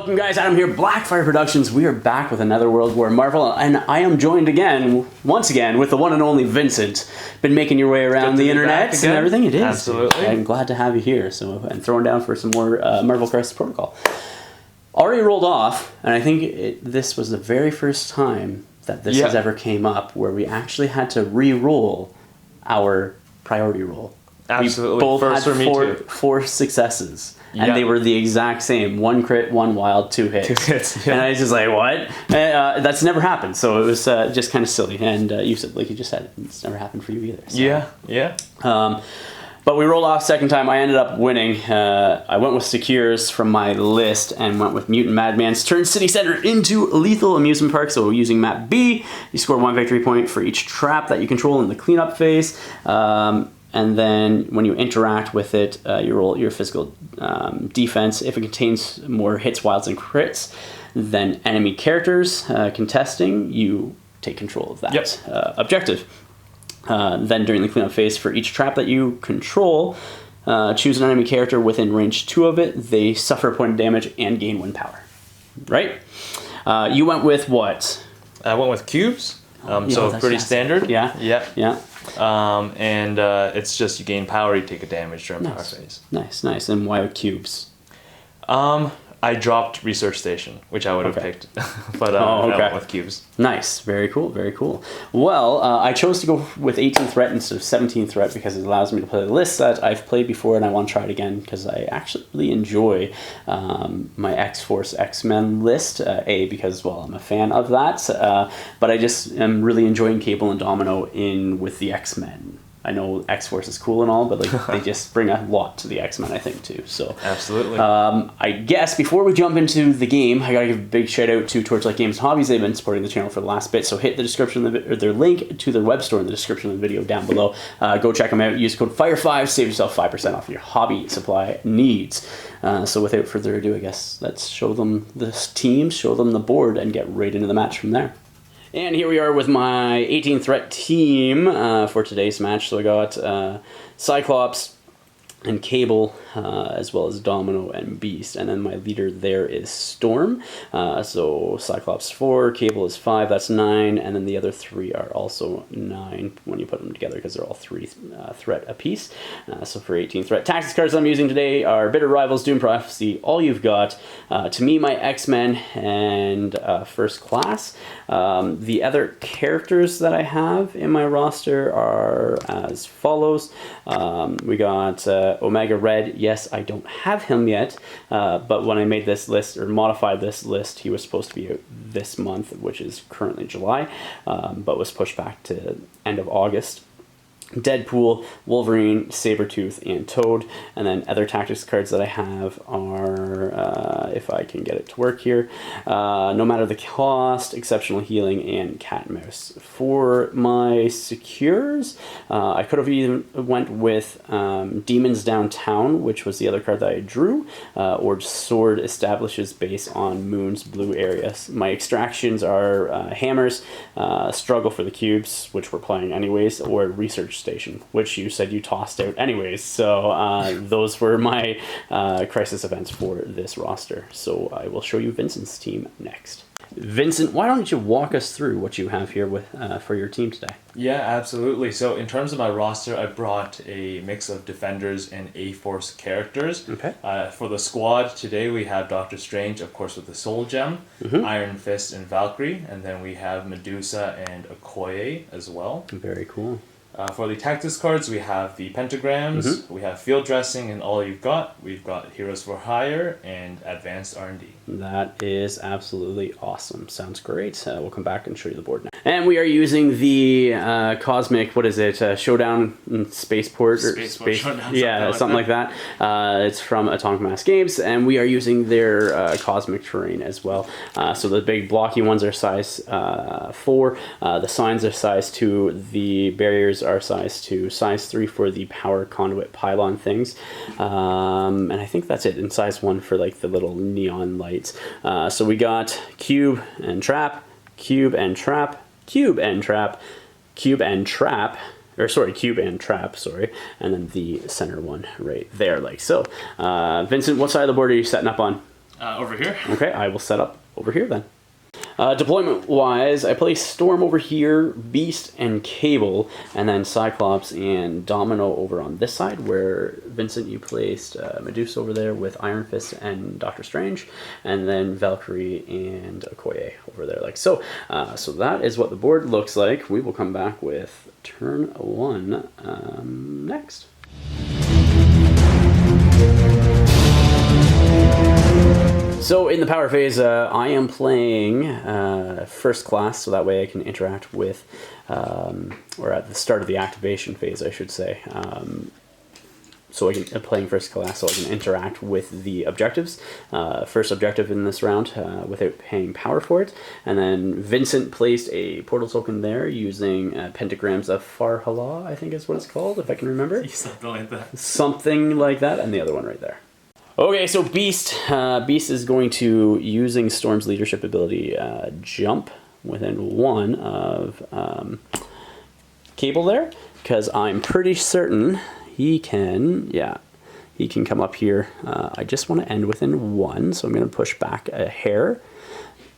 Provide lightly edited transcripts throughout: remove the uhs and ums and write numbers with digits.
Welcome guys, Adam here, Blackfyre Productions. We are back with another World War Marvel, and I am joined once again, with the one and only Vincent. Been making your way around the internet and everything. It is. Absolutely. I'm glad to have you here, and throwing down for some more Marvel Crisis Protocol. Already rolled off, and I think this was the very first time that this has ever came up, where we actually had to re-roll our priority roll. Absolutely. We both First had for me too. four successes. And they were the exact same. 1 crit, 1 wild, 2 hits. 2 hits, yeah. And I was just like, what? That's never happened. So it was just kind of silly. And you said, like you just said, it's never happened for you either. So. Yeah. But we rolled off second time. I ended up winning. I went with Secures from my list and went with Mutant Madman's Turn City Center into Lethal Amusement Park. So using map B, you score 1 victory point for each trap that you control in the cleanup phase. And then when you interact with it, you roll your physical defense. If it contains more hits, wilds, and crits than enemy characters contesting, you take control of that objective. Then during the cleanup phase, for each trap that you control, choose an enemy character within range 2 of it. They suffer a point of damage and gain 1 power. Right? You went with what? I went with cubes. So pretty standard. Yeah. And it's just you gain power, you take a damage during power phase. Nice. And why cubes? I dropped Research Station, which I would have picked, but I went with cubes. Nice, very cool. Well, I chose to go with 18 threat instead of 17 threat because it allows me to play the list that I've played before, and I want to try it again because I actually really enjoy my X-Force X-Men list. Because I'm a fan of that, but I just am really enjoying Cable and Domino with the X-Men. I know X-Force is cool and all, but they just bring a lot to the X-Men, I think, too. So absolutely. I guess before we jump into the game, I gotta give a big shout out to Torchlight Games and Hobbies. They've been supporting the channel for the last bit, so hit the description or their link to their web store in the description of the video down below. Go check them out. Use code FIRE5, save yourself 5% off your hobby supply needs. So without further ado, I guess let's show them the teams, show them the board, and get right into the match from there. And here we are with my 18 threat team for today's match. So I got Cyclops and Cable, as well as Domino and Beast. And then my leader there is Storm. So Cyclops 4, Cable is 5, that's 9. And then the other 3 are also 9 when you put them together because they're all 3 threat apiece. So for 18 threat. Tactics cards I'm using today are Bitter Rivals, Doom Prophecy, All You've Got, To Me, My X-Men, and First Class. The other characters that I have in my roster are as follows. We got Omega Red. Yes, I don't have him yet, but when I made this list or modified this list, he was supposed to be out this month, which is currently July, but was pushed back to end of August. Deadpool, Wolverine, Sabretooth, and Toad. And then other tactics cards that I have are, if I can get it to work here, No Matter the Cost, Exceptional Healing, and Cat and Mouse. For my Secures, I could have even went with Demons Downtown, which was the other card that I drew, or Sword establishes base on Moon's blue areas. My extractions are Hammers, Struggle for the Cubes, which we're playing anyways, or Research Station, which you said you tossed out anyways. So those were my crisis events for this roster. So I will show you Vincent's team next. Vincent, why don't you walk us through what you have here with for your team today? Yeah, absolutely. So in terms of my roster, I brought a mix of Defenders and A-Force characters. Okay. For the squad, today we have Doctor Strange, of course, with the Soul Gem, Iron Fist and Valkyrie, and then we have Medusa and Okoye as well. Very cool. For the tactics cards, we have the Pentagrams, we have Field Dressing and All You've Got, we've got Heroes for Hire, and Advanced R&D. That is absolutely awesome. Sounds great. We'll come back and show you the board now. And we are using the Cosmic, what is it, Showdown in Spaceport? Spaceport Showdown, something like that. It's from Atomic Mass Games, and we are using their Cosmic terrain as well. So the big blocky ones are size 4, the signs are size 2, the barriers are size 2, size 3 for the power conduit pylon things, and I think that's it, and size 1 for like the little neon lights. So we got Cube and Trap, Cube and Trap, Cube and Trap, Cube and Trap, Cube and Trap, and then the center one right there, like so. Vincent, what side of the board are you setting up on? Over here. Okay, I will set up over here then. Deployment-wise, I place Storm over here, Beast and Cable, and then Cyclops and Domino over on this side, where Vincent, you placed Medusa over there with Iron Fist and Doctor Strange, and then Valkyrie and Okoye over there, like so. So that is what the board looks like. We will come back with turn 1 next. So in the power phase, I am playing first class, so that way I can interact with, or at the start of the activation phase, I should say. So I'm playing first class, so I can interact with the objectives. First objective in this round without paying power for it. And then Vincent placed a portal token there using pentagrams of Farhala, I think is what it's called, if I can remember. Something like that. Something like that, and the other one right there. Okay, so Beast is going to, using Storm's leadership ability, jump within 1 of Cable there, because I'm pretty certain he can, he can come up here. I just want to end within 1, so I'm going to push back a hair,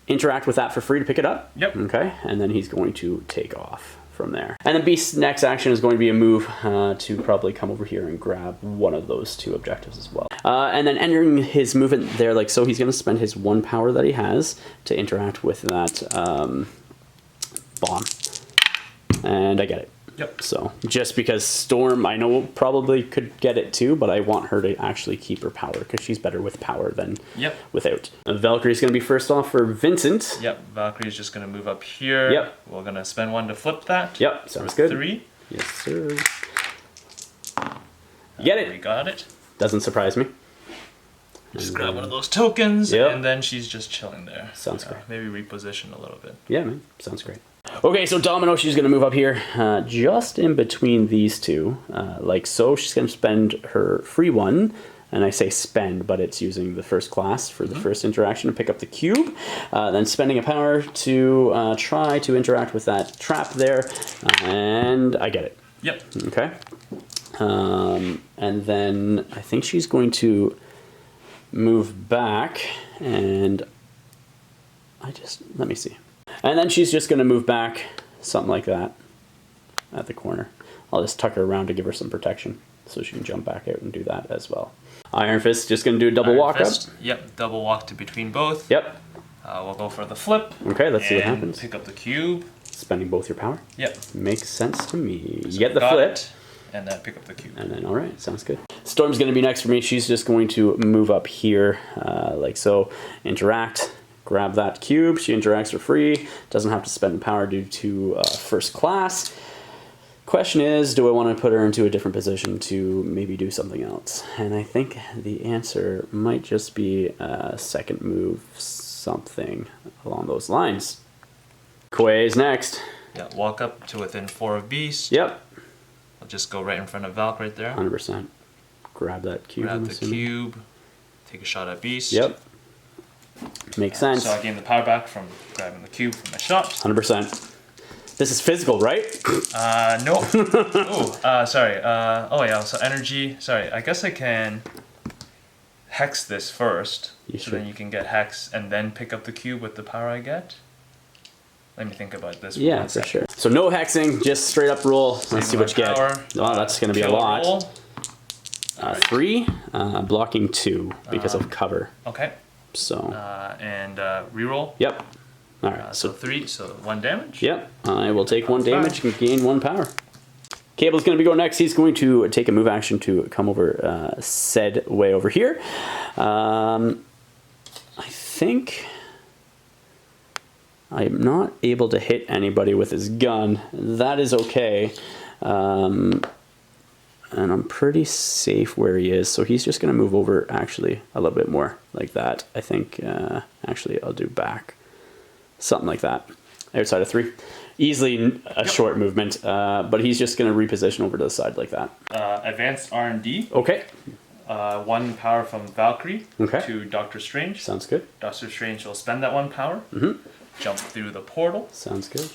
interact with that for free to pick it up. Yep. Okay, and then he's going to take off from there. And then Beast's next action is going to be a move to probably come over here and grab one of those 2 objectives as well. And then entering his movement there, like so, he's going to spend his 1 power that he has to interact with that bomb. And I get it. Yep. So just because Storm, I know probably could get it too, but I want her to actually keep her power because she's better with power than without. Valkyrie's going to be first off for Vincent. Yep. Valkyrie's just going to move up here. Yep. We're going to spend 1 to flip that. Yep. Sounds good. 3. Yes, sir. You get it. We got it. Doesn't surprise me. Just grab one of those tokens, and then she's just chilling there. Sounds good. Maybe reposition a little bit. Yeah, man. Sounds great. Okay, so Domino, she's going to move up here just in between these 2. Like so, she's going to spend her free 1. And I say spend, but it's using the first class for the first interaction to pick up the cube. Then spending a power to try to interact with that trap there. And I get it. Yep. Okay. And then I think she's going to move back and let me see. And then she's just going to move back something like that at the corner. I'll just tuck her around to give her some protection so she can jump back out and do that as well. Iron Fist just going to do a double walk up. Yep, double walk to between both. Yep. We'll go for the flip. Okay, let's see what happens. Pick up the cube. Spending both your power? Yep. Makes sense to me. You get the flip. And then pick up the cube. And then, all right, sounds good. Storm's going to be next for me. She's just going to move up here like so. Interact. Grab that cube. She interacts for free. Doesn't have to spend power due to first class. Question is, do I want to put her into a different position to maybe do something else? And I think the answer might just be a second move, something along those lines. Okoye is next. Yeah, walk up to within 4 of Beast. Yep. I'll just go right in front of Valk right there. 100%. Grab that cube. Grab the cube. Take a shot at Beast. Yep. Makes sense. So I gain the power back from grabbing the cube from my shot. 100%. This is physical, right? No. Sorry. Oh yeah, so energy. Sorry, I guess I can hex this first. So then you can get hex and then pick up the cube with the power I get. Let me think about this. Yeah, for sure. So no hexing, just straight up roll. Let's see what you get. Oh, that's going to be a lot. 3, blocking 2 because of cover. Okay. So. And reroll. Yep. All right. So 3, so 1 damage. Yep. I will take 1 damage and gain 1 power. Cable's going to go next. He's going to take a move action to come over said way over here. I think I'm not able to hit anybody with his gun. That is okay. And I'm pretty safe where he is. So he's just going to move over actually a little bit more like that. I think actually I'll do back. Something like that. Outside of 3. Easily a short movement, but he's just going to reposition over to the side like that. Advanced R&D. Okay. 1 power from Valkyrie to Doctor Strange. Sounds good. Doctor Strange will spend that 1 power. Jump through the portal. Sounds good.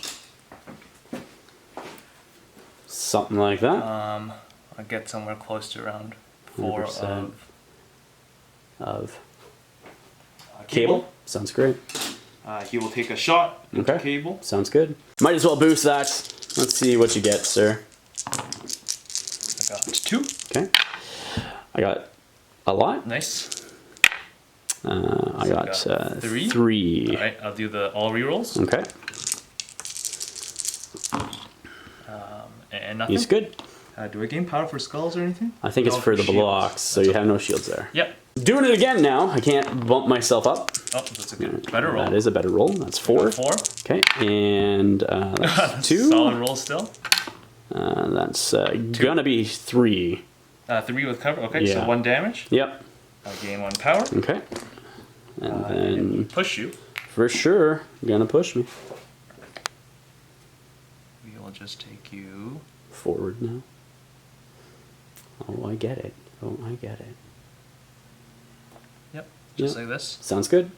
Something like that. I'll get somewhere close to around 4 of Cable. Sounds great. He will take a shot into Okay. Cable. Sounds good. Might as well boost that. Let's see what you get, sir. I got 2. Okay. I got a lot. Nice. I got 3. 3. All right, I'll do the all rerolls. Okay. And nothing. He's good. Do I gain power for skulls or anything? I think it's No, for the shields. blocks, so you have no shields there. Yep. Doing it again now. I can't bump myself up. Oh, that's a good, better roll. That is a better roll. That's 4. 4. Okay, and that's 2. Solid roll still. That's gonna be 3. 3 with cover. Okay, Yeah. so 1 damage. Yep. I'll gain 1 power. Okay. And then And push you. for sure, gonna push me We will just take you. forward now. Oh, I get it. Oh, I get it. Yep. Just Yep. like this. Sounds good.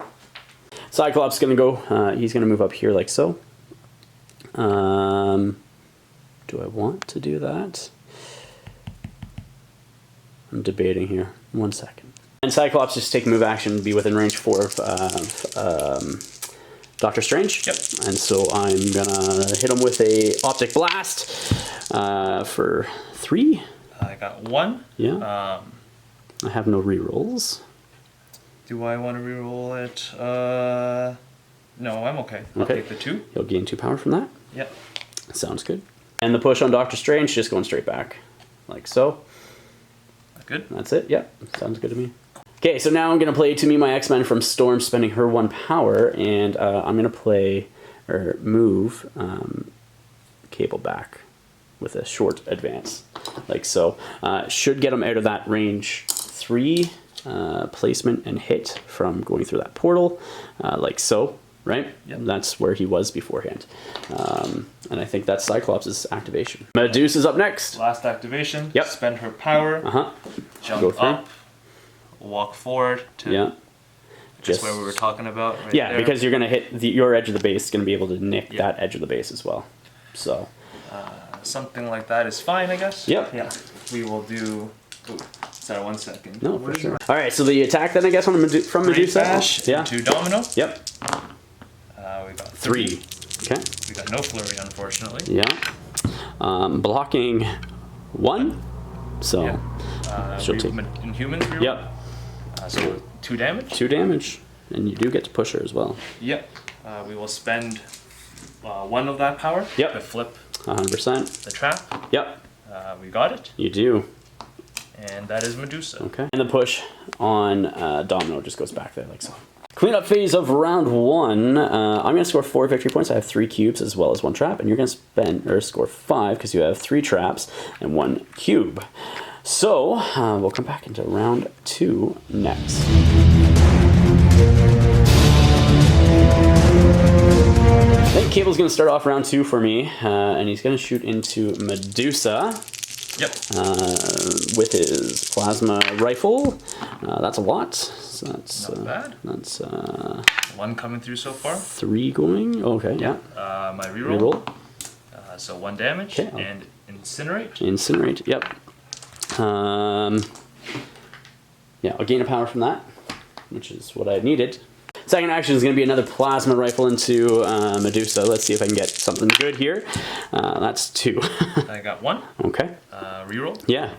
Cyclops gonna go. He's gonna move up here like so. Do I want to do that? I'm debating here. 1 second. And Cyclops just take move action, be within range 4 of Doctor Strange. Yep. And so I'm gonna hit him with a optic blast for 3. I got 1. Yeah. I have no rerolls. Do I want to reroll it? No, I'm okay. I'll Okay. take the 2. He'll gain 2 power from that. Yep. Sounds good. And the push on Doctor Strange, just going straight back, like so. Good. That's it. Yep. Sounds good to me. Okay, so now I'm going to play To Me My X-Men from Storm, spending her 1 power, and I'm going to play, or move, Cable back with a short advance, like so. Should get him out of that range 3 placement and hit from going through that portal, like so, right? Yep. That's where he was beforehand. And I think that's Cyclops' activation. Medusa's up next. Last activation. Yep. Spend her power. Uh-huh. Jump Go through. up. Walk forward to Yeah. just where we were talking about. Right Yeah, there. because you're going to hit your edge of the base, is going to be able to nick Yeah. that edge of the base as well. So, Something like that is fine, I guess. Yep. Yeah. We will do. Ooh, sorry, 1 second. no, What for is sure. it? All right, so the attack then, I guess, from Great Medusa? bash Yeah. into Domino. Yep. We got 3. Okay. We got no flurry, unfortunately. Yeah. Blocking 1. So, Yeah. she'll take. Inhumans reroll. Yep. So 2 damage. 2 damage. And you do get to push her as well. Yep. We will spend 1 of that power Yep. to flip 100%. the trap. Yep. We got it. You do. And that is Medusa. Okay. And the push on Domino just goes back there like so. Cleanup phase of round 1. I'm going to score 4 victory points. I have 3 cubes as well as 1 trap. And you're going to score 5 because you have 3 traps and 1 cube. So we'll come back into round 2 next. I think Cable's going to start off round 2 for me. And he's going to shoot into Medusa. Yep. With his plasma rifle. That's a lot. So that's Not bad. That's 1 coming through so far. 3 going. Okay, yeah. My reroll. Reroll. So 1 damage Okay. and incinerate. Incinerate. Yep. Yeah, I'll gain a power from that, which is what I needed. Second action is going to be another plasma rifle into Medusa. Let's see if I can get something good here. That's 2. I got 1. Okay. Reroll. Yeah.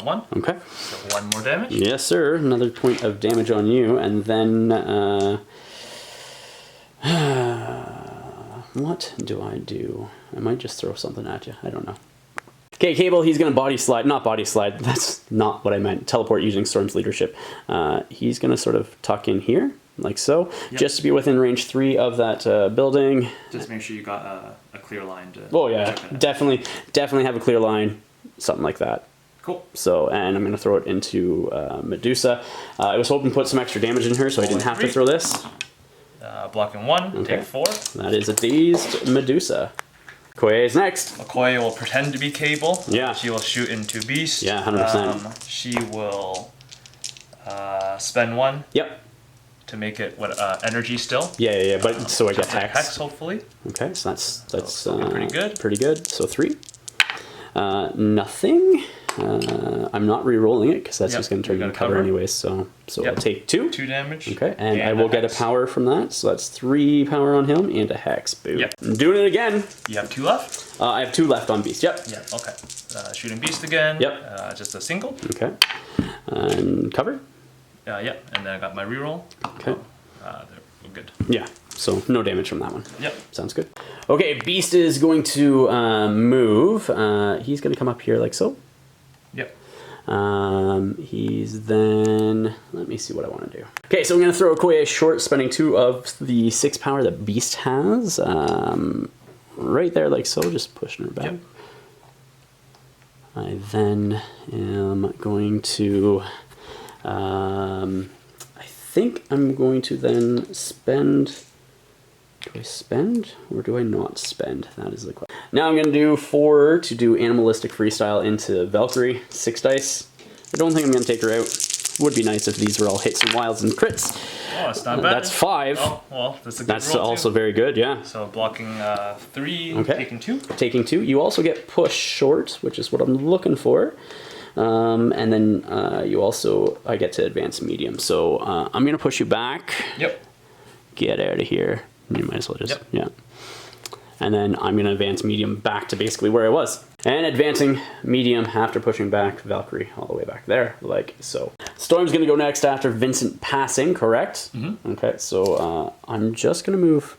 1. Okay. So 1 more damage. Yes, sir. Another point of damage on you, and then what do I do? I might just throw something at you. I don't know. Okay, Cable, he's going to body slide. Not body slide. That's not what I meant. Teleport using Storm's leadership. He's going to sort of tuck in here, like so, just to be within range 3 of that building. Just make sure you got a clear line to. Oh, yeah. check it out. Definitely have a clear line. Something like that. Cool. So, and I'm going to throw it into Medusa. I was hoping to put some extra damage in her, so I didn't have to 3. throw this. Blocking 1. Okay. Take 4. That is a dazed Medusa. Koye is next. McCoy will pretend to be Cable. Yeah. She will shoot into Beast. Yeah, 100%. She will spend 1 Yep. to make it energy still. Yeah. But so I get Like hex. Hex, hopefully. Okay, so that's still pretty good. Pretty good. So 3. Nothing. I'm not re-rolling it because that's Yep, just going to turn you're into gonna cover cover. anyways. So Yep. I'll take 2. 2 damage. Okay, and I will get a hex. power from that. So that's 3 power on him and a hex. Boom. Yep. I'm doing it again. You have 2 left? I have 2 left on beast. Yep. Yeah, okay. Shooting beast again. Yep. Just a single. Okay. And cover. Yep, and then I got my reroll. Okay. We're good. Yeah. So no damage from that one. Yep. Sounds good. Okay, beast is going to move. He's going to come up here like so. Yep. He's then, let me see what I want to do. Okay, so I'm going to throw Okoye short, spending 2 of the 6 power that beast has. Right there like so, just pushing her back. Yep. I then am going to, I think I'm going to then spend, do I spend or do I not spend? That is the question. Now I'm going to do 4 to do animalistic freestyle into Valkyrie, 6 dice. I don't think I'm going to take her out. Would be nice if these were all hits and wilds and crits. Oh, that's not bad. That's 5. Oh, well, that's a good That's roll also too. very good, yeah. So blocking 3, Okay. taking 2. Taking 2. You also get push short, which is what I'm looking for. And then you also, I get to advance medium. So I'm going to push you back. Yep. Get out of here. You might as well just, Yep. yeah. And then I'm going to advance medium back to basically where I was. And advancing medium after pushing back Valkyrie all the way back there, like so. Storm's going to go next after Vincent passing, correct? Mm-hmm. Okay, so I'm just going to move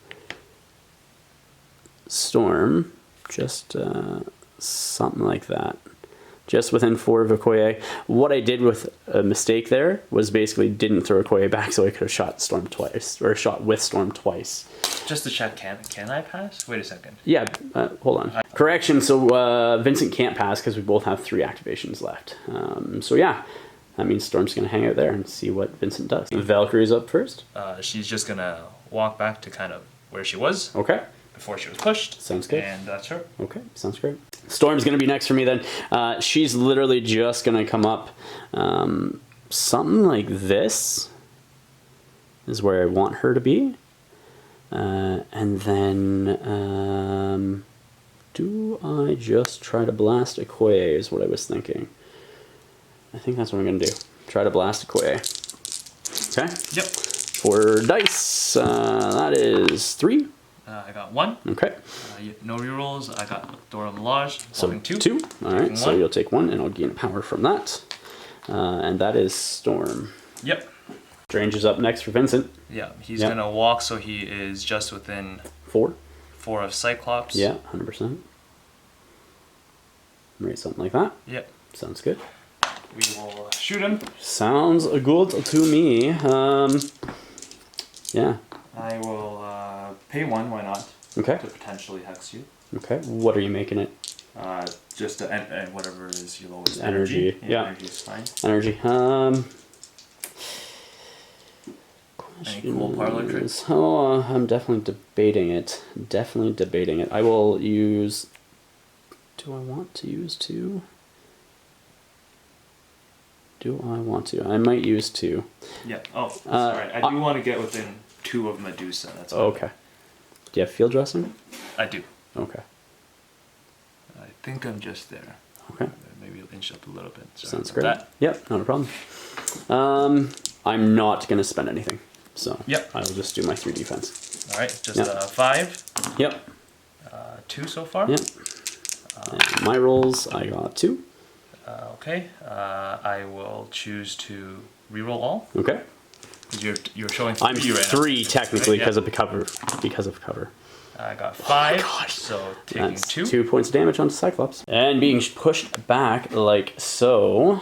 Storm, just something like that. Just within 4 of Okoye. What I did with a mistake there was basically didn't throw Okoye back, so I could have shot Storm twice, or shot with Storm twice. Just to check, can I pass? Wait a second. Yeah, hold on. Correction, so Vincent can't pass because we both have 3 activations left. So yeah, that means Storm's going to hang out there and see what Vincent does. Valkyrie's up first. She's just going to walk back to kind of where she was. Okay. Before she was pushed. Sounds good. And that's her. Okay, sounds great. Storm's going to be next for me then. She's literally just going to come up something like this is where I want her to be. And then do I just try to blast Okoye is what I was thinking. I think that's what I'm going to do. Try to blast Okoye. Okay? Yep. 4 dice. That is 3. I got 1. Okay. No rerolls. I got Dora Milaje. So 2. 2. All right. So 1. you'll take 1, and I'll gain power from that. And that is Storm. Yep. Strange is up next for Vincent. Yeah. He's Yep. gonna walk, so he is just within 4. 4 of Cyclops. Yeah, 100%. Right, something like that. Yep. Sounds good. We will shoot him. Sounds good to me. Yeah. I will pay 1. Why not? Okay. To potentially hex you. Okay. What are you making it? Just whatever is your lowest Energy. Yeah. Energy is fine. Energy. Any cool parlor tricks? Oh, I'm definitely debating it. Definitely debating it. I will use. Do I want to use 2? Do I want to? I might use 2. Yeah. Oh, sorry. I do want to get within 2 of Medusa. That's all. Okay. Do you have field dressing? I do. Okay. I think I'm just there. Okay. Maybe you'll inch up a little bit. Sorry Sounds about great. that. Yep, not a problem. I'm not going to spend anything. So Yep. I will just do my 3 defense. All right. Just Yep. 5. Yep. 2 so far. Yep. And my rolls, I got 2. Okay. I will choose to reroll all. Okay. 'Cause you're showing 3 I'm right now. 3 technically Right, because yeah. of the cover. Because of cover. I got 5. gosh. So taking That's 2. 2 points of damage onto Cyclops. And being pushed back like so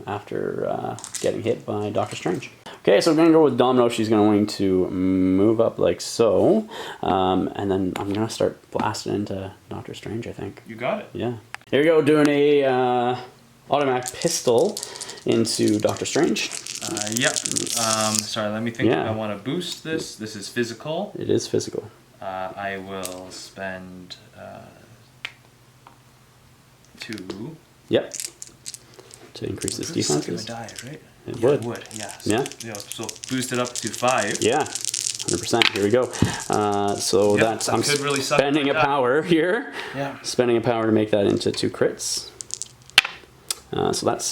after getting hit by Doctor Strange. Okay, so we're going to go with Domino. She's going to move up like so. And then I'm going to start blasting into Doctor Strange, I think. You got it. Yeah. Here we go, doing a automatic pistol into Doctor Strange. Yep. Sorry, let me think. Yeah. I want to boost this. This is physical. It is physical. I will spend 2. Yep. To increase its Boost is defenses. gonna die, right? It Yeah, would. It would. Yeah. Yeah. So boost it up to 5. Yeah. 100%. Here we go. So Yep, that's that I'm could really suck spending like a that. power here. Yeah. Spending a power to make that into 2 crits. So that's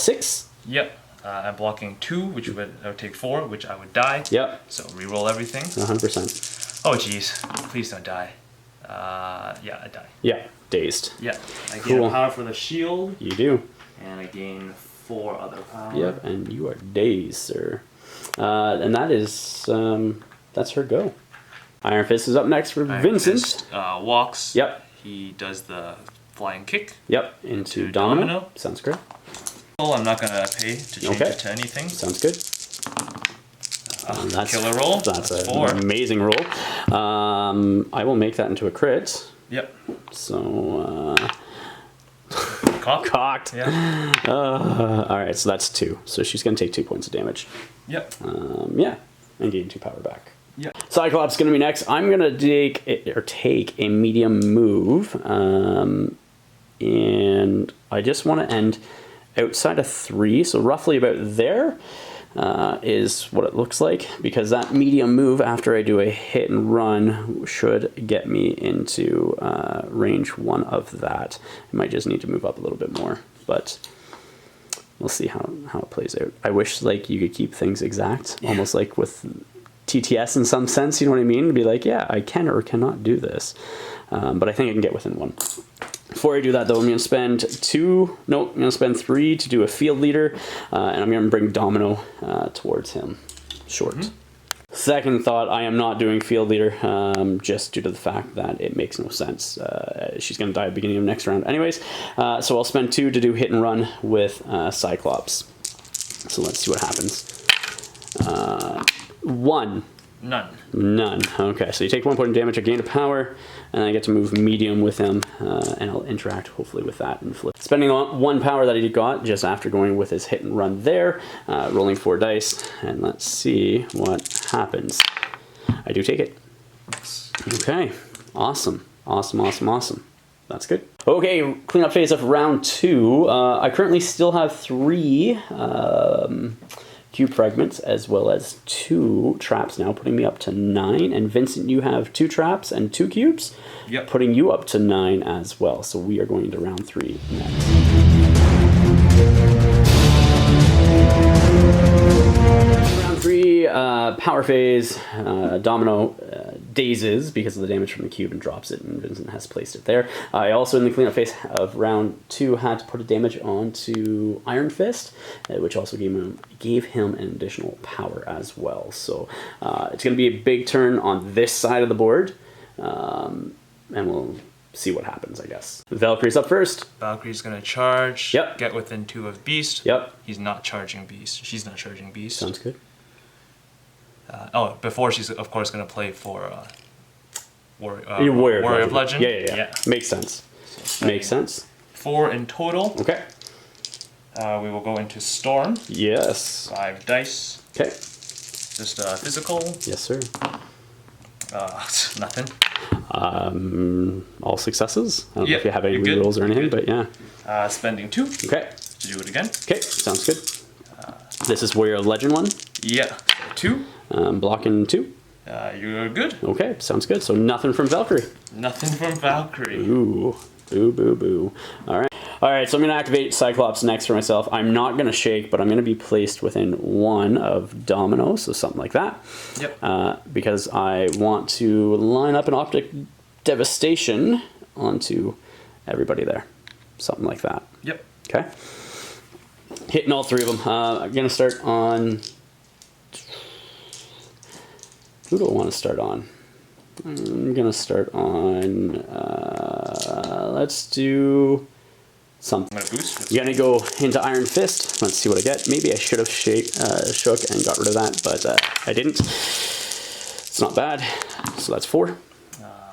6. Yep. I'm blocking 2, which I would take 4, which I would die. Yep. So reroll everything. 100%. Oh jeez, please don't die. Yeah, I die. Yeah, dazed. Yeah, I gain a power for the shield. You do. And I gain 4 other power. Yep, and you are dazed, sir. And that is, that's her go. Iron Fist is up next for Vincent. Fist, walks. Yep. He does the flying kick. Yep, into Domino. Sounds good. I'm not going to pay to change it to anything. Sounds good. That's killer roll. That's an 4. amazing roll. I will make that into a crit. Yep. So, cocked. Yeah. All right, so that's 2. So she's going to take 2 points of damage. Yep. Yeah, and gain 2 power back. Yep. Cyclops is going to be next. I'm going to take a medium move, and I just want to end outside of 3, so roughly about there is what it looks like, because that medium move after I do a hit and run should get me into range 1 of that. I might just need to move up a little bit more, but we'll see how it plays out. I wish like you could keep things exact, almost like with TTS in some sense, you know what I mean? To be like, yeah, I can or cannot do this, but I think I can get within 1. Before I do that, though, I'm going to spend 3 to do a field leader, and I'm going to bring Domino towards him, short. Second thought, I am not doing field leader, just due to the fact that it makes no sense. She's going to die at the beginning of next round anyways, so I'll spend 2 to do hit and run with Cyclops. So let's see what happens. 1. None. Okay, so you take 1 point of damage, I gain a power, and I get to move medium with him, and I'll interact hopefully with that and flip. Spending 1 power that he got just after going with his hit and run there, rolling 4 dice, and let's see what happens. I do take it. Okay, awesome. That's good. Okay, cleanup phase of round 2. I currently still have 3 cube fragments as well as 2 traps now, putting me up to 9. And Vincent, you have 2 traps and 2 cubes, putting you up to 9 as well. So we are going into round 3 next. Round 3, power phase, Domino dazes because of the damage from the cube and drops it, and Vincent has placed it there. I also, in the cleanup phase of round 2, had to put a damage onto Iron Fist, which also gave him an additional power as well. So it's going to be a big turn on this side of the board, and we'll see what happens, I guess. Valkyrie's up first. Valkyrie's going to charge. Yep. Get within 2 of Beast. Yep. He's not charging Beast. She's not charging Beast. Sounds good. Before she's of course going to play for Warrior of Legend. Yeah. Makes sense. So makes sense. 4 in total. Okay. We will go into Storm. Yes. 5 dice. Okay. Just physical. Yes, sir. Nothing. All successes. I don't know if you have any rerolls or anything, but yeah. Spending 2. Okay. To do it again. Okay, sounds good. This is Warrior of Legend 1. Yeah. 2. Blocking 2. You're good. Okay, sounds good. So nothing from Valkyrie. Nothing from Valkyrie. Ooh. Boo. All right, so I'm going to activate Cyclops next for myself. I'm not going to shake, but I'm going to be placed within 1 of Domino, so something like that. Yep. Because I want to line up an Optic Devastation onto everybody there. Something like that. Yep. Okay. Hitting all 3 of them. I'm going to start on... Who do I want to start on? I'm going to start on... let's do something. I'm going to boost. You're going to go into Iron Fist. Let's see what I get. Maybe I should have shook and got rid of that, but I didn't. It's not bad. So that's 4.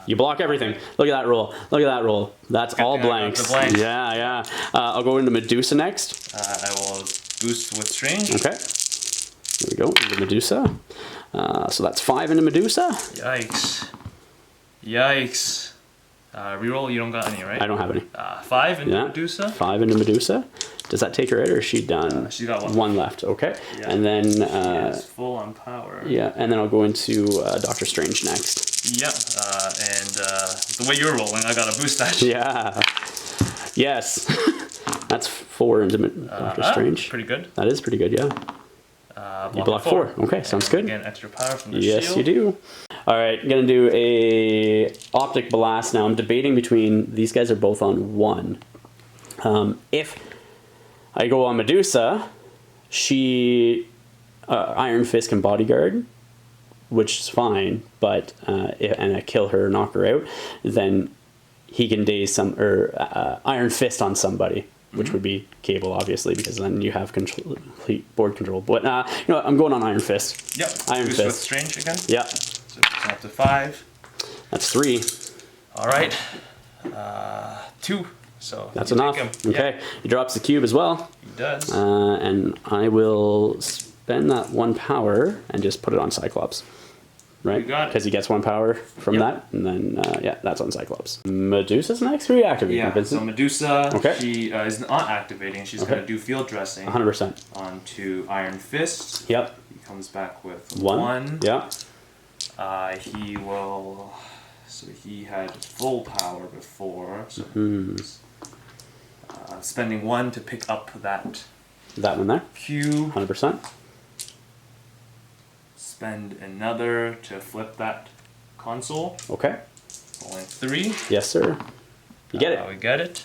You block everything. Look at that roll. That's all blanks. Yeah. I'll go into Medusa next. I will boost with Strange. Okay. There we go. Into Medusa. So that's 5 into Medusa. Yikes. Reroll, you don't got any, right? I don't have any. 5 into Medusa. 5 into Medusa. Does that take her out, or is she done? She's got 1 left. Okay. Yeah. And then... it's full on power. Yeah, and then I'll go into Doctor Strange next. Yeah, and the way you're rolling, I gotta boost that. Yeah. Yes. That's 4 into Doctor Strange. Pretty good. That is pretty good, yeah. You block 4. Okay, sounds good. Again, extra power from the Yes, shield. you do. All right, I'm going to do a Optic Blast now. I'm debating between... These guys are both on 1. If I go on Medusa, she... Iron Fist can bodyguard, which is fine, but... and I kill her, knock her out, then he can daze Iron Fist on somebody. Which would be Cable, obviously, because then you have complete board control. But you know what, I'm going on Iron Fist. Yep. Iron Boost Fist. with Strange again. Yep. So it's up to 5. That's 3. All right. 2. So that's enough. Okay. Yep. He drops the cube as well. He does. And I will spend that 1 power and just put it on Cyclops. Right? You got it. Because he gets 1 power from that, and then yeah, that's on Cyclops. Medusa's next. Who are you activating? Yeah. Vincent? So Medusa, Okay. she is not activating. She's going to do field dressing. 100%. Onto Iron Fist. Yep. He comes back with 1. 1. Yeah. He will. So he had full power before. So spending 1 to pick up that. That one there. Cube. 100%. Spend another to flip that console. Okay. Rolling 3. Yes, sir. You get it. We get it.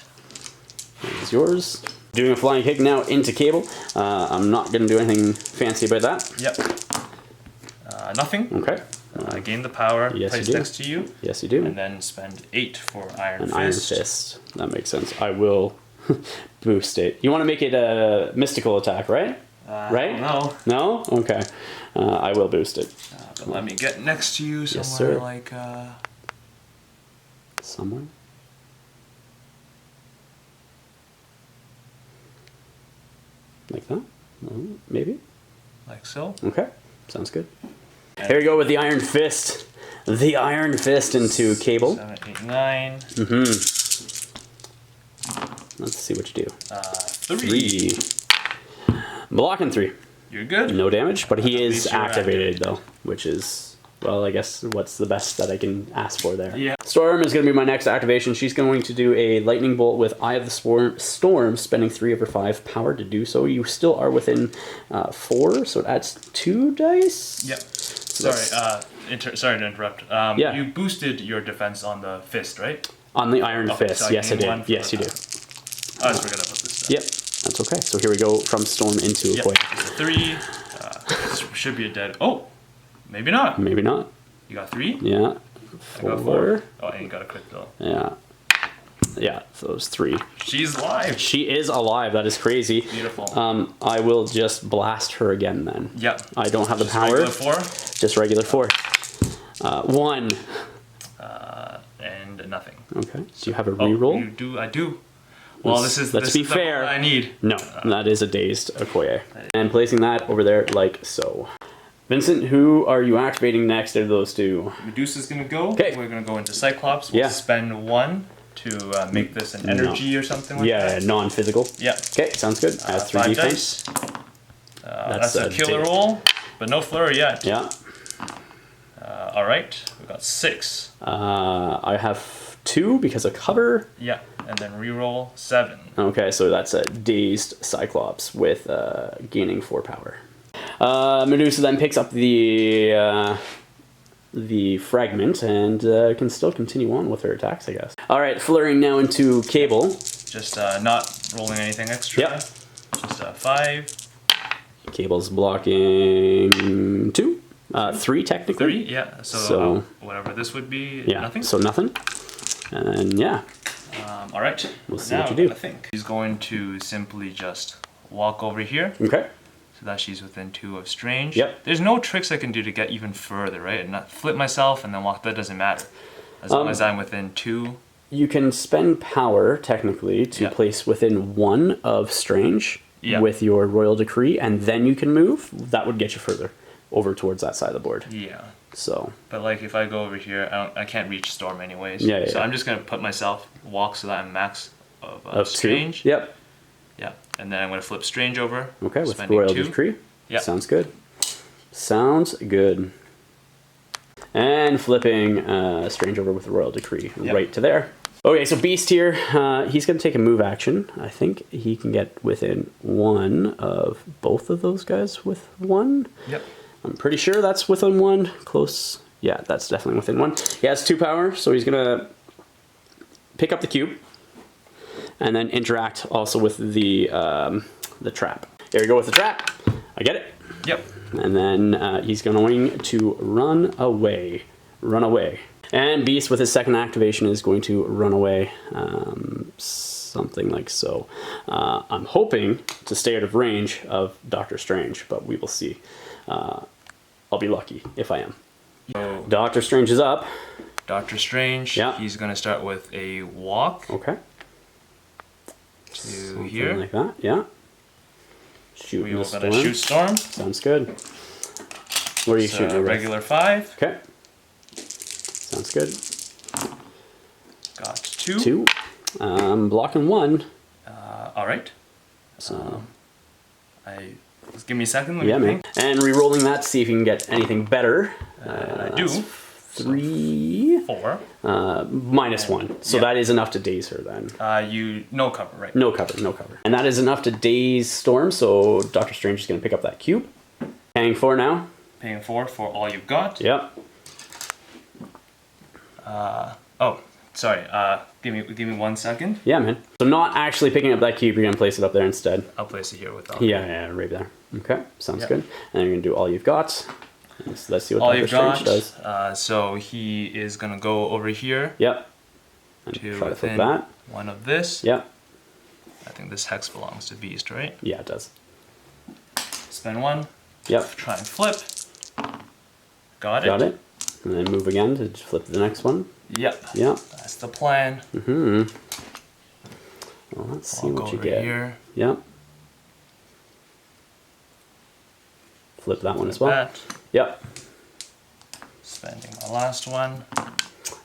It's yours. Doing a flying kick now into Cable. I'm not going to do anything fancy about that. Yep. Nothing. Okay. Gain the power. Yes, Place you do. next to you. Yes, you do. And then spend 8 for Iron Fist. Iron Fist. That makes sense. I will boost it. You want to make it a mystical attack, right? Right? No. No? Okay. I will boost it. But let me get next to you somewhere. Yes, sir. Like. Somewhere? Like that? Maybe? Like so. Okay. Sounds good. Here we go with the Iron Fist. The Iron Fist into Cable. 7, 8, 9. Let's see what you do. 3. Blocking 3. You're good. No damage, but he At is least you're activated though, which is, well, I guess what's the best that I can ask for there. Yeah. Storm is going to be my next activation. She's going to do a Lightning Bolt with Eye of the Storm, spending 3 over 5 power to do so. You still are within 4, so it adds 2 dice. Yep. Sorry to interrupt. Yeah. You boosted your defense on the fist, right? On the Iron Fist, so yes I gain 1 did. for Yes, you do. I just forgot about this. Yep, that's okay. So here we go from Storm into Yep. Okoye. 3. Should be a dead. Oh, maybe not. Maybe not. You got 3. Yeah. I got 4. Oh, and you got a crit though. Yeah. Yeah, so those 3. She's live. She is alive. That is crazy. Beautiful. I will just blast her again then. Yep. I don't have the Just power. regular 4. Just regular 4. 1. And nothing. Okay. Do you have a reroll? You do. I do. Well, Let's this be is the fair. one I need. No, that is a dazed Okoye. And placing that over there like so. Vincent, who are you activating next out of those 2? Medusa's gonna go. Okay. We're gonna go into Cyclops. We'll spend 1 to make this an energy or something like that. Yeah, non-physical. Yeah. Okay, sounds good. Add 3 5 defense. dice. That's a killer date. roll, but no flurry yet. Yeah. All right. We got 6. I have 2 because of cover. Yeah, and then reroll 7. Okay, so that's a dazed Cyclops with gaining 4 power. Medusa then picks up the fragment and can still continue on with her attacks, I guess. All right, flurrying now into Cable. Just not rolling anything extra. Yep. Just 5. Cable's blocking 2, 3 technically. 3. Yeah. So, So- whatever this would be. Yeah. Nothing. So nothing. And yeah. All right. We'll see now, what you do. I think he's going to simply just walk over here. Okay. So that she's within 2 of Strange. Yep. There's no tricks I can do to get even further, right? And not flip myself and then walk. That doesn't matter. As long as I'm within 2. You can spend power technically to Yep. place within 1 of Strange Yep. with your Royal Decree, and then you can move. That would get you further over towards that side of the board. Yeah. So But like if I go over here, I can't reach Storm anyways. Yeah, So yeah. I'm just gonna put myself walk so that I'm max of, of 2. Strange. Yep. Yeah. And then I'm gonna flip Strange over. Okay, with spending Royal 2. Decree. Yep. Sounds good. Sounds good. And flipping Strange over with the Royal Decree Yep. right to there. Okay, so Beast here, he's going to take a move action. I think he can get within 1 of both of those guys with 1. Yep. I'm pretty sure that's within 1. Close. Yeah, that's definitely within 1. He has 2 power, so he's going to pick up the cube and then interact also with the trap. There we go with the trap. I get it. Yep. And then he's going to run away. Run away. And Beast with his second activation is going to run away, something like so. I'm hoping to stay out of range of Doctor Strange, but we will see. I'll be lucky if I am. So, Doctor Strange is up. Doctor Strange, yeah. He's going to start with a walk. Okay. To something here. like that, yeah. Shooting We're the going to shoot Storm. Sounds good. What are you shooting with? Regular 5. Okay. Sounds good. Got 2. 2. Blocking 1. All right. So. Just give me a second. Let Yeah, me man. think. And re-rolling that, see if you can get anything better. I do. 3. 4. Minus 1. So yeah. that is enough to daze her then. No cover, right? No cover, no cover. And that is enough to daze Storm, so Doctor Strange is going to pick up that cube. Paying 4 now. Paying 4 for all you've got. Yep. Oh, sorry. Give me 1 second. Yeah, man. So not actually picking up that cube, you're going to place it up there instead. I'll place it here with that. Yeah, right there. Okay, sounds good. And then you're going to do all you've got. Let's see what all Doctor Strange does. So he is going to go over here. Yep. And To try to flip within that. 1 of this. Yep. I think this hex belongs to Beast, right? Yeah, it does. Spend 1. Yep. Try and flip. Got it. Got it. And then move again to flip the next one. Yep. Yep. That's the plan. Mm-hmm. Well, let's see Walk what you over get. Here. Yep. Flip that one as well. That. Yep. Spending my last one.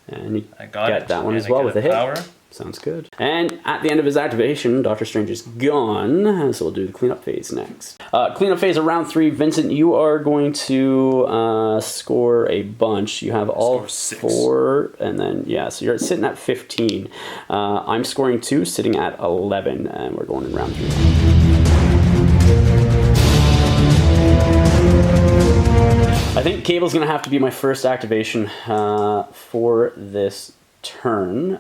And you I got get it. that one And as I well get with a hit. power. Sounds good. And at the end of his activation, Doctor Strange is gone. So we'll do the cleanup phase next. Cleanup phase of round 3. Vincent, you are going to score a bunch. You have all 4. And then, yeah, so you're sitting at 15. I'm scoring 2, sitting at 11. And we're going in round 3. I think Cable's going to have to be my first activation for this turn.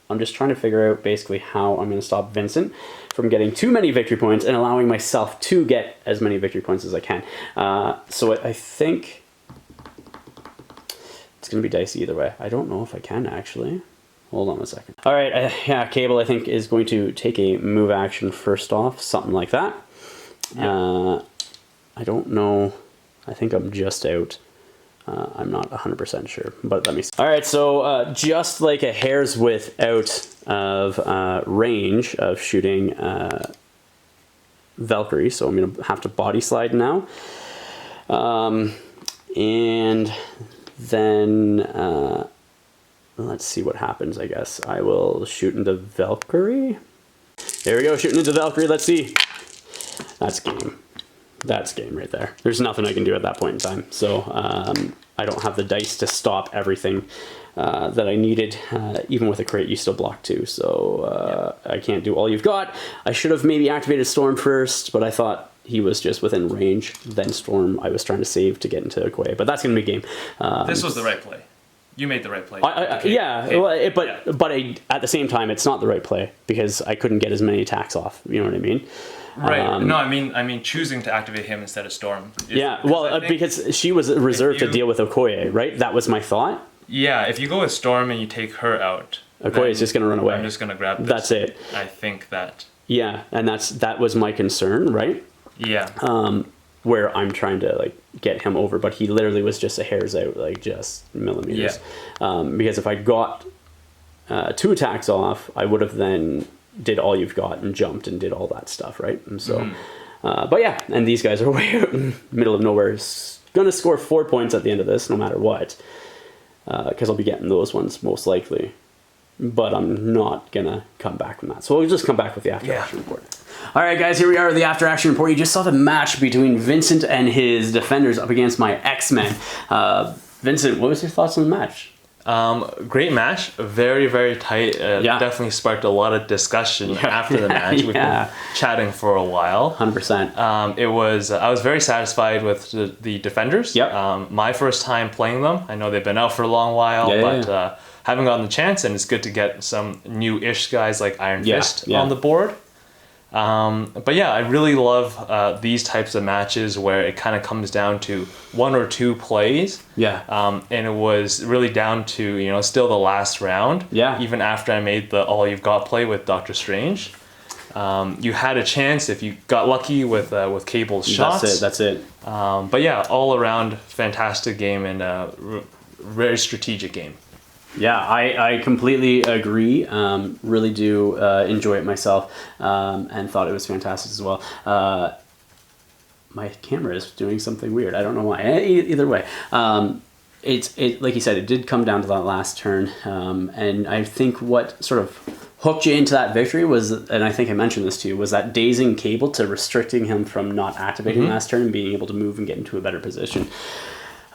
I'm just trying to figure out basically how I'm going to stop Vincent from getting too many victory points and allowing myself to get as many victory points as I can. So I think it's going to be dicey either way. I don't know if I can actually. Hold on a second. All right, yeah, Cable I think is going to take a move action first off, something like that. Yeah. I don't know. I think I'm just out. I'm not 100% sure, but let me see. All right, so just like a hair's width out of range of shooting Valkyrie, so I'm going to have to body slide now. And then let's see what happens, I guess. I will shoot into Valkyrie. There we go, shooting into Valkyrie. Let's see. That's game. That's game right there. There's nothing I can do at that point in time. So I don't have the dice to stop everything that I needed. Even with a crate, you still block 2. So I can't do all you've got. I should have maybe activated Storm first, but I thought he was just within range. Then Storm, I was trying to save to get into Okoye. But that's going to be game. This was the right play. You made the right play. Yeah, well, but at the same time, it's not the right play because I couldn't get as many attacks off. You know what I mean? Right. No, I mean choosing to activate him instead of Storm. Yeah. Well, because she was reserved to deal with Okoye, right? That was my thought. Yeah. If you go with Storm and you take her out, Okoye is just going to run away. I'm just going to grab this. That's it. I think that. Yeah, and that was my concern, right? Yeah. Where I'm trying to like get him over, but he literally was just a hair's out, like just millimeters. Yeah. Because if I got 2 attacks off, I would have then did all you've got and jumped and did all that stuff, right? And so, but yeah, and these guys are way out in the middle of nowhere. Gonna score 4 points at the end of this, no matter what, because I'll be getting those ones most likely. But I'm not gonna come back from that. So we'll just come back with the after action report. All right, guys, here we are with the after action report. You just saw the match between Vincent and his defenders up against my X-Men. Vincent, what was your thoughts on the match? Great match, very very tight. Definitely sparked a lot of discussion after the match. We've been chatting for a while. 100%. It was. I was very satisfied with the defenders. Yep. My first time playing them. I know they've been out for a long while, but haven't gotten the chance, and it's good to get some new-ish guys like Iron Fist on the board. But yeah, I really love these types of matches where it kind of comes down to 1 or 2 plays. Yeah. And it was really down to, still the last round. Yeah. Even after I made the all you've got play with Doctor Strange. You had a chance if you got lucky with Cable's shots. That's it. But yeah, all around fantastic game and a very strategic game. Yeah, I completely agree. Really do enjoy it myself, and thought it was fantastic as well. My camera is doing something weird. I don't know why. Either way, it like you said, it did come down to that last turn, and I think what sort of hooked you into that victory was, and I think I mentioned this to you, was that dazing Cable to restricting him from not activating last turn and being able to move and get into a better position.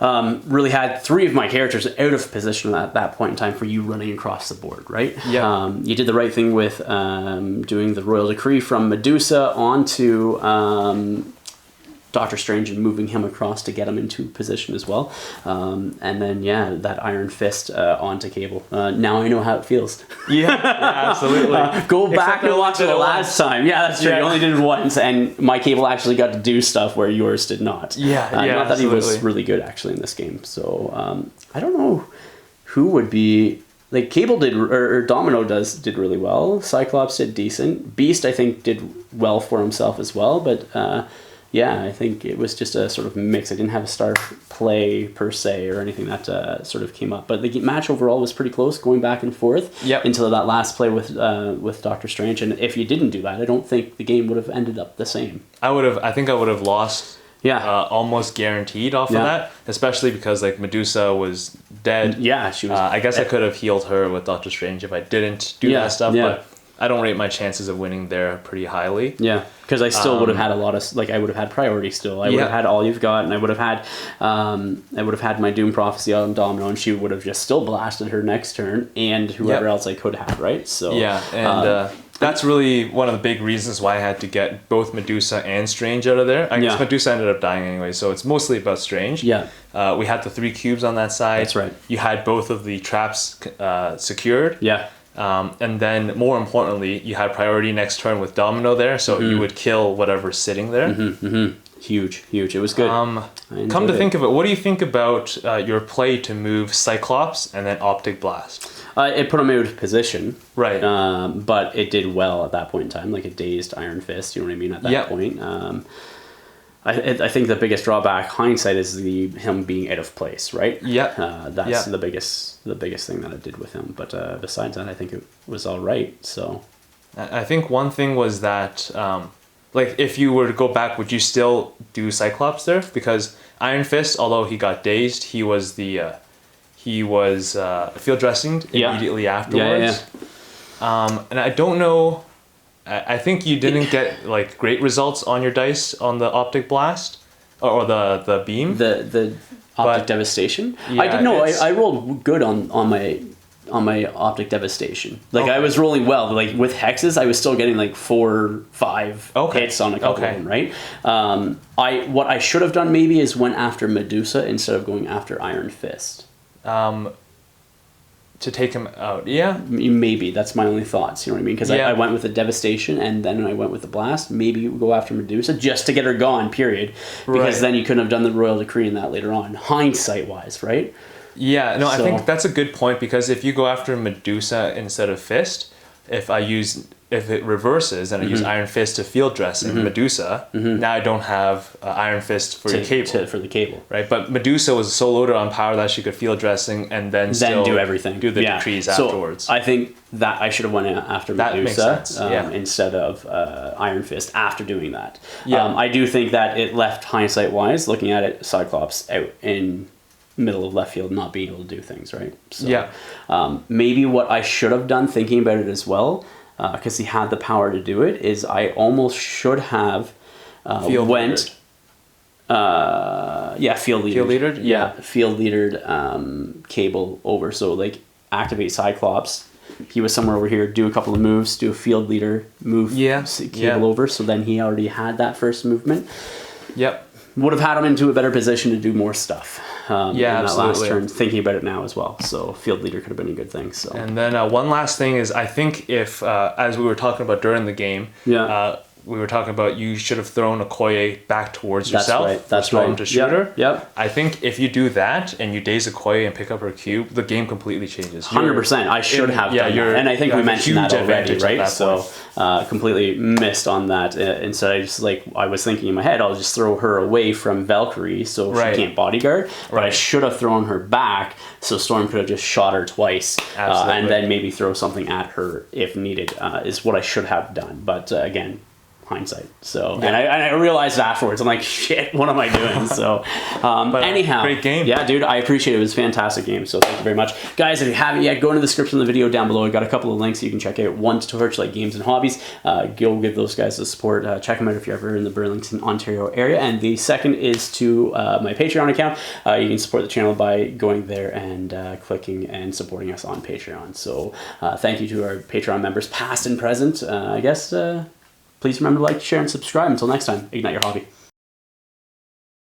Really had 3 of my characters out of position at that point in time for you running across the board, right? Yeah. You did the right thing with doing the Royal Decree from Medusa onto Doctor Strange and moving him across to get him into position as well. And then, that Iron Fist onto Cable. Now I know how it feels. Yeah, absolutely. Go back and watch it the last time. Yeah, that's true. You only did it once, and my Cable actually got to do stuff where yours did not. Not that he was really good actually in this game. So I don't know who would be... Like, Cable did, or Domino did really well. Cyclops did decent. Beast, I think, did well for himself as well, but... I think it was just a sort of mix. I didn't have a star play per se or anything that sort of came up. But the match overall was pretty close, going back and forth until that last play with Doctor Strange. And if you didn't do that, I don't think the game would have ended up the same. I think I would have lost. Almost guaranteed off of that, especially because like Medusa was dead. Yeah, she was. I guess I could have healed her with Doctor Strange if I didn't do that stuff. But I don't rate my chances of winning there pretty highly. Yeah, because I still would have had a lot of I would have had priority still. I would have had all you've got, and I would have had my Doom Prophecy on Domino, and she would have just still blasted her next turn, and whoever else I could have, right? So that's really one of the big reasons why I had to get both Medusa and Strange out of there. I guess Medusa ended up dying anyway, so it's mostly about Strange. Yeah. We had the 3 cubes on that side. That's right. You had both of the traps secured. Yeah. And then, more importantly, you had priority next turn with Domino there, so you would kill whatever's sitting there. Huge. It was good. Come to think of it, what do you think about your play to move Cyclops and then Optic Blast? It put him out of position. Right. But it did well at that point in time, like a dazed Iron Fist, you know what I mean, at that point. I think the biggest drawback, hindsight, is him being out of place, right? Yeah. That's the biggest thing that it did with him. But besides that, I think it was all right. So, I think one thing was that, if you were to go back, would you still do Cyclops there? Because Iron Fist, although he got dazed, he was field dressing immediately afterwards. And I don't know. I think you didn't get great results on your dice on the Optic Blast or the beam. The Optic Devastation. I didn't know. I rolled good on my Optic Devastation. I was rolling well, but with hexes, I was still getting 4 or 5 hits on a couple of them. Right. What I should have done maybe is went after Medusa instead of going after Iron Fist. To take him out, maybe that's my only thoughts. You know what I mean? Because I went with the Devastation and then I went with the Blast. Maybe you go after Medusa just to get her gone. Period. Because then you couldn't have done the Royal Decree in that later on, hindsight wise, right? Yeah, no, I think that's a good point because if you go after Medusa instead of Fist, if it reverses and I use Iron Fist to field dress in Medusa, now I don't have Iron Fist for the cable. Right? But Medusa was so loaded on power that she could field dressing and then still do everything. Do the decrees afterwards. I think that I should have went after Medusa instead of Iron Fist after doing that. I do think that it left, hindsight-wise, looking at it, Cyclops out in middle of left field, not being able to do things, right? So, maybe what I should have done, thinking about it as well, because he had the power to do it, is I almost should have went Field leader. Field leader? Yeah, field leadered cable over. So like activate Cyclops. He was somewhere over here, do a couple of moves, do a field leader move, cable over. So then he already had that first movement. Yep. Would have had him into a better position to do more stuff. In that absolutely. last turn, thinking about it now as well. So field leader could have been a good thing. So And then one last thing is, I think if, as we were talking about during the game, we were talking about you should have thrown Okoye back towards yourself. Right. That's right. right. To shoot her. Yep. I think if you do that and you daze Okoye and pick up her cube, the game completely changes. 100%. I should have done that. And I think we mentioned that already, right? So completely missed on that. Instead, I was thinking in my head, I'll just throw her away from Valkyrie so she can't bodyguard. But I should have thrown her back so Storm could have just shot her twice. And then maybe throw something at her if needed, is what I should have done. But again, hindsight. So and I realized afterwards, I'm like, shit, what am I doing? So anyhow, great game. Yeah, dude, I appreciate it. It was a fantastic game. So thank you very much, guys. If you haven't yet, go into the description of the video down below. I got a couple of links you can check out. One to Torchlight Games and Hobbies. Go give those guys the support. Check them out if you're ever in the Burlington, Ontario area. And the second is to my Patreon account. You can support the channel by going there and clicking and supporting us on Patreon. So thank you to our Patreon members, past and present. I guess. Please remember to like, share, and subscribe. Until next time, ignite your hobby.